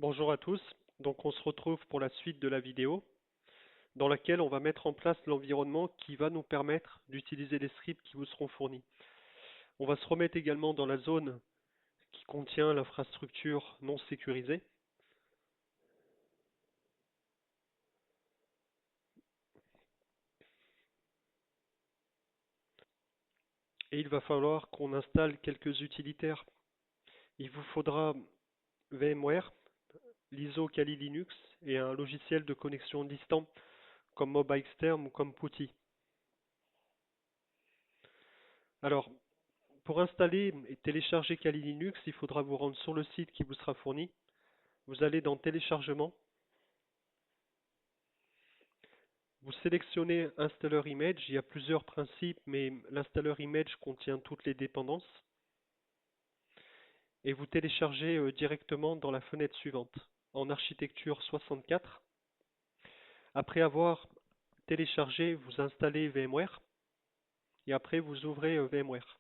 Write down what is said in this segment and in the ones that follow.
Bonjour à tous, donc on se retrouve pour la suite de la vidéo dans laquelle on va mettre en place l'environnement qui va nous permettre d'utiliser les scripts qui vous seront fournis. On va se remettre également dans la zone qui contient l'infrastructure non sécurisée et il va falloir qu'on installe quelques utilitaires. Il vous faudra VMware, l'ISO Kali Linux et un logiciel de connexion distant comme MobaXterm ou comme PuTTY. Alors, pour installer et télécharger Kali Linux, il faudra vous rendre sur le site qui vous sera fourni. Vous allez dans Téléchargement, vous sélectionnez Installer Image, il y a plusieurs principes, mais l'installeur Image contient toutes les dépendances, et vous téléchargez directement dans la fenêtre suivante, en architecture 64. Après avoir téléchargé, vous installez VMware, et après vous ouvrez VMware.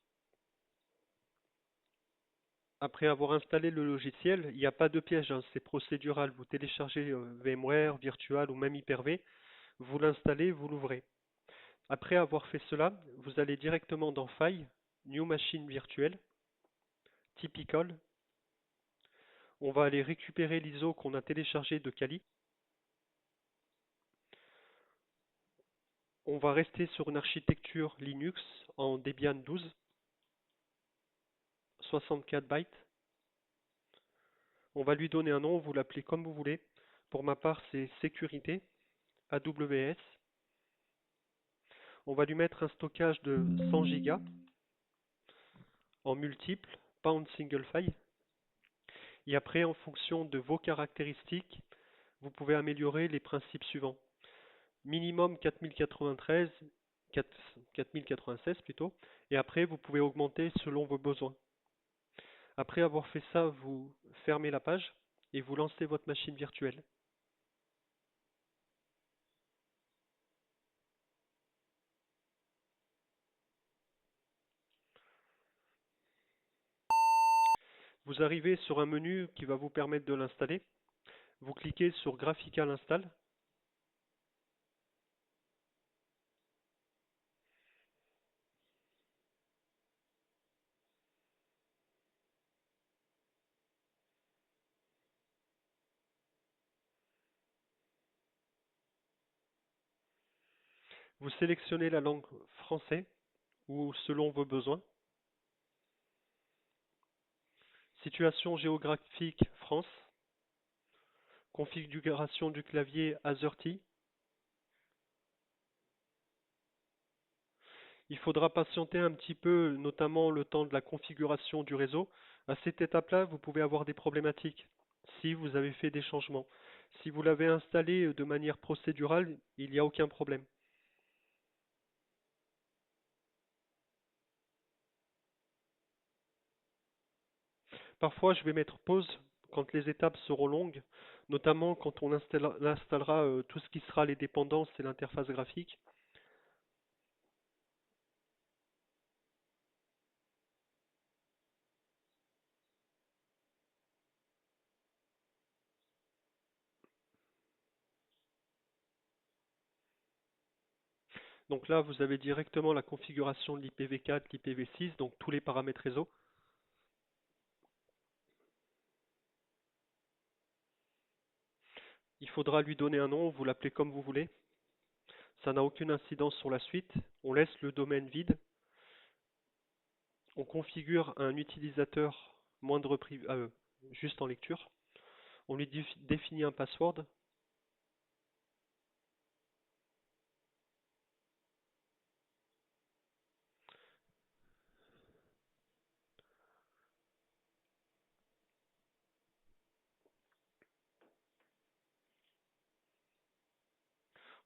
Après avoir installé le logiciel, il n'y a pas de piège, hein, c'est procédural. Vous téléchargez VMware, Virtual ou même Hyper-V, vous l'installez, vous l'ouvrez. Après avoir fait cela, vous allez directement dans File, New Machine Virtuelle, Typical. On va aller récupérer l'ISO qu'on a téléchargé de Kali. On va rester sur une architecture Linux en Debian 12, 64 bytes. On va lui donner un nom, vous l'appelez comme vous voulez. Pour ma part, c'est sécurité, AWS. On va lui mettre un stockage de 100 Go en multiple, pas en single file. Et après, en fonction de vos caractéristiques, vous pouvez améliorer les principes suivants. Minimum 4093, 4096 plutôt, et après vous pouvez augmenter selon vos besoins. Après avoir fait ça, vous fermez la page et vous lancez votre machine virtuelle. Vous arrivez sur un menu qui va vous permettre de l'installer. Vous cliquez sur Graphical Install. Vous sélectionnez la langue français ou selon vos besoins. Situation géographique France. Configuration du clavier AZERTY. Il faudra patienter un petit peu, notamment le temps de la configuration du réseau. À cette étape-là, vous pouvez avoir des problématiques si vous avez fait des changements. Si vous l'avez installé de manière procédurale, il n'y a aucun problème. Parfois, je vais mettre pause quand les étapes seront longues, notamment quand on installera tout ce qui sera les dépendances et l'interface graphique. Donc là, vous avez directement la configuration de l'IPv4, l'IPv6, donc tous les paramètres réseau. Il faudra lui donner un nom, vous l'appelez comme vous voulez. Ça n'a aucune incidence sur la suite. On laisse le domaine vide. On configure un utilisateur moindre juste en lecture. On lui définit un password.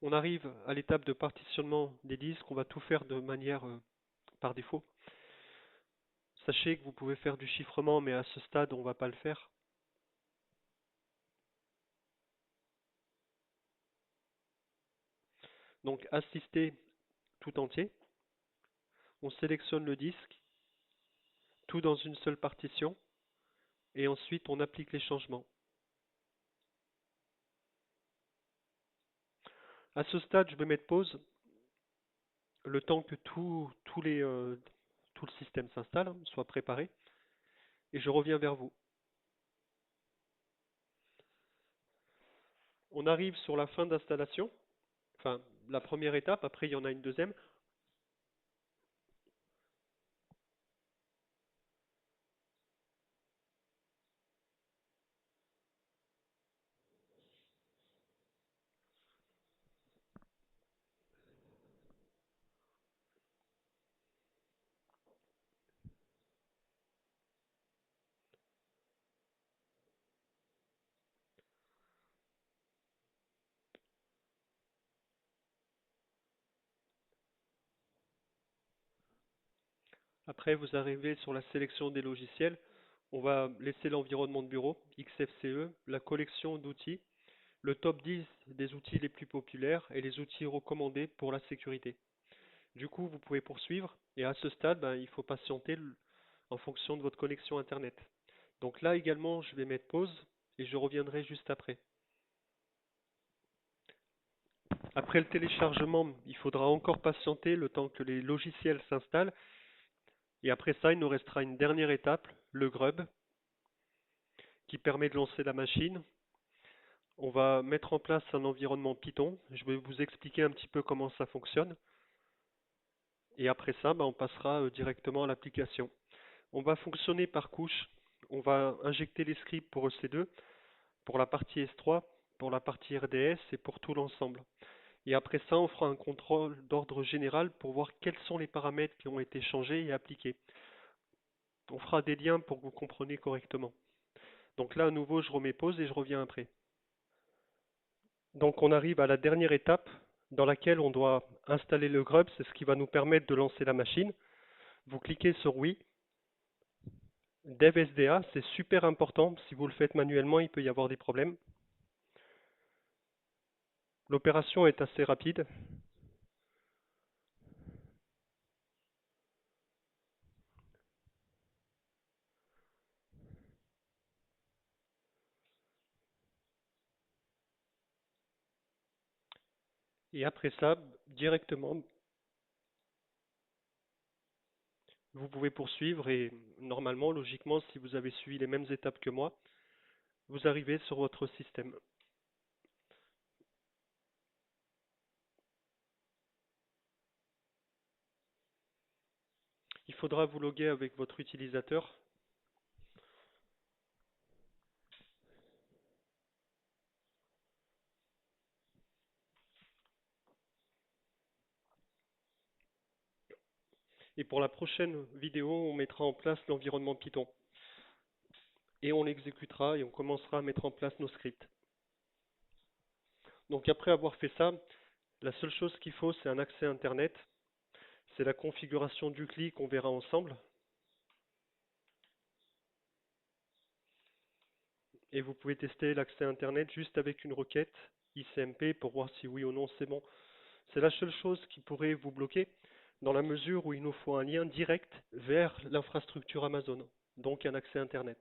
On arrive à l'étape de partitionnement des disques. On va tout faire de manière par défaut. Sachez que vous pouvez faire du chiffrement, mais à ce stade, on ne va pas le faire. Donc, assister tout entier. On sélectionne le disque, tout dans une seule partition, et ensuite on applique les changements. À ce stade, je vais mettre pause le temps que tout le système s'installe, hein, soit préparé, et je reviens vers vous. On arrive sur la fin d'installation, enfin la première étape, après il y en a une deuxième. Après, vous arrivez sur la sélection des logiciels. On va laisser l'environnement de bureau, XFCE, la collection d'outils, le top 10 des outils les plus populaires et les outils recommandés pour la sécurité. Du coup, vous pouvez poursuivre et à ce stade, ben, il faut patienter en fonction de votre connexion Internet. Donc là également, je vais mettre pause et je reviendrai juste après. Après le téléchargement, il faudra encore patienter le temps que les logiciels s'installent et après ça, il nous restera une dernière étape, le grub, qui permet de lancer la machine. On va mettre en place un environnement Python. Je vais vous expliquer un petit peu comment ça fonctionne. Et après ça, ben, on passera directement à l'application. On va fonctionner par couche. On va injecter les scripts pour EC2, pour la partie S3, pour la partie RDS et pour tout l'ensemble. Et après ça, on fera un contrôle d'ordre général pour voir quels sont les paramètres qui ont été changés et appliqués. On fera des liens pour que vous compreniez correctement. Donc là, à nouveau, je remets pause et je reviens après. Donc on arrive à la dernière étape dans laquelle on doit installer le grub, c'est ce qui va nous permettre de lancer la machine. Vous cliquez sur oui. Dev SDA, c'est super important. Si vous le faites manuellement, il peut y avoir des problèmes. L'opération est assez rapide. Et après ça, directement, vous pouvez poursuivre et normalement, logiquement, si vous avez suivi les mêmes étapes que moi, vous arrivez sur votre système. Il faudra vous loguer avec votre utilisateur. Et pour la prochaine vidéo, on mettra en place l'environnement Python. Et on l'exécutera et on commencera à mettre en place nos scripts. Donc après avoir fait ça, la seule chose qu'il faut, c'est un accès Internet. C'est la configuration du CLI qu'on verra ensemble. Et vous pouvez tester l'accès Internet juste avec une requête ICMP pour voir si oui ou non c'est bon. C'est la seule chose qui pourrait vous bloquer dans la mesure où il nous faut un lien direct vers l'infrastructure Amazon, donc un accès Internet.